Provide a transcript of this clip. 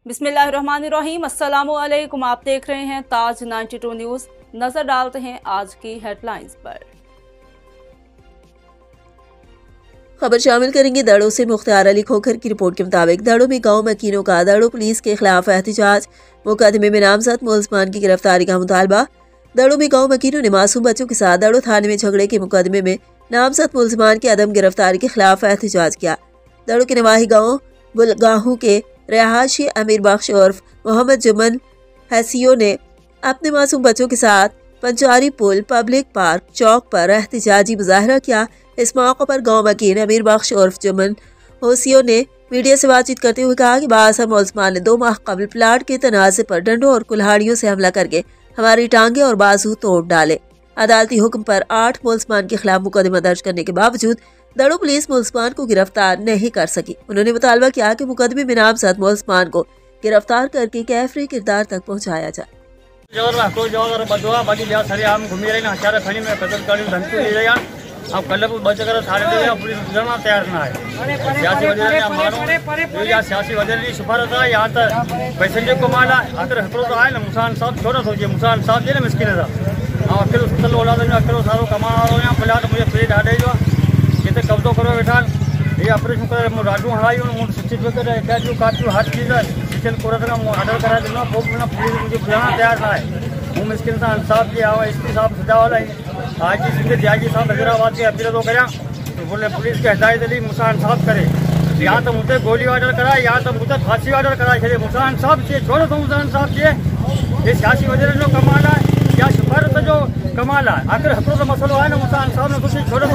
बिस्मिल्लाहिर्रहमानिर्रहीम। अस्सलामुअलैकुम। आप देख रहे हैं ताज 92 न्यूज़। नजर डालते हैं आज की हेडलाइंस पर। खबर शामिल करेंगे दड़ों से। मुख्तार अली खोखर की रिपोर्ट के मुताबिक दड़ों में गांव मकीनों का दड़ों पुलिस के खिलाफ एहतजाज। मुकदमे में नामजद मुलजमान की गिरफ्तारी का मुतालबा। दड़ों में गांव मकीनों ने मासूम बच्चों के साथ दड़ों थाने में झगड़े के मुकदमे में नामजद मुलजमान की अदम गिरफ्तारी के खिलाफ एहतजाज किया। दड़ों के नवाही गाँव बुलगाहू के रहायशी अमीर बख्श उर्फ मोहम्मद जुमन हसीियों ने अपने मासूम बच्चों के साथ पंचारी पुल पब्लिक पार्क चौक पर एहतजाजी मुजाहरा किया। इस मौके पर गाँव मकीन अमीर बख्श उर्फ जुमन हसीियों ने मीडिया से बातचीत करते हुए कहा कि बासा मुलजमान ने 2 माह कबल प्लाट के तनाज़े पर डंडों और कुल्हाड़ियों से हमला करके हमारी टांगे और बाजू तोड़ डाले। अदालती हुक्म पर 8 मुलजमान के खिलाफ मुकदमा दर्ज करने के बावजूद दड़ों पुलिस मुलजमान को गिरफ्तार नहीं कर सकी। उन्होंने मुतालबा किया कि मुकदमे में नामजद मुलजमान को गिरफ्तार करके कैफरे किरदार तक पहुँचाया जाए। अब कल बच कर पुलिस गुजरना तैयार ना है। सियासी वजह सिफारत है यहाँ तक पैसेंजर को माला आकर हकरो तो आए ना मुसान साहब छोटा सोचिए मुसान साहब जे ना मुश्किल था अकेलो सुतल औलाद अकेलो सारो कमा यहाँ प्लाट मुझे फ्री ढाडे जो जिते कब्जो करो वेठा ये ऑपरेशन कर राडू हड़ाई मुझे शिक्षित वगैरह जो काटू हर चीज़ शिक्षण कोरत ऑर्डर करा देना पुलिस मुझे बुलाना तैयार ना है। वो मुश्किल था इंसाफ की आवा एसपी साहब सजा वाला आज जी सिंह त्यागी साहब हैदराबाद की अपील तो करा तो बोले पुलिस की हिदायत दी मुसा इंसाफ करे। यहाँ तो मुझे गोली ऑर्डर करा यहाँ तो मुझे फांसी ऑर्डर करा छे मुसा इंसाफ चाहिए छोड़ो तो मुसा इंसाफ चाहिए। ये सियासी वजह जो कमाल है या सिफारत जो कमाल है आखिर हकरो तो मसलो है ना मुसा इंसाफ ने कुछ छोड़ो।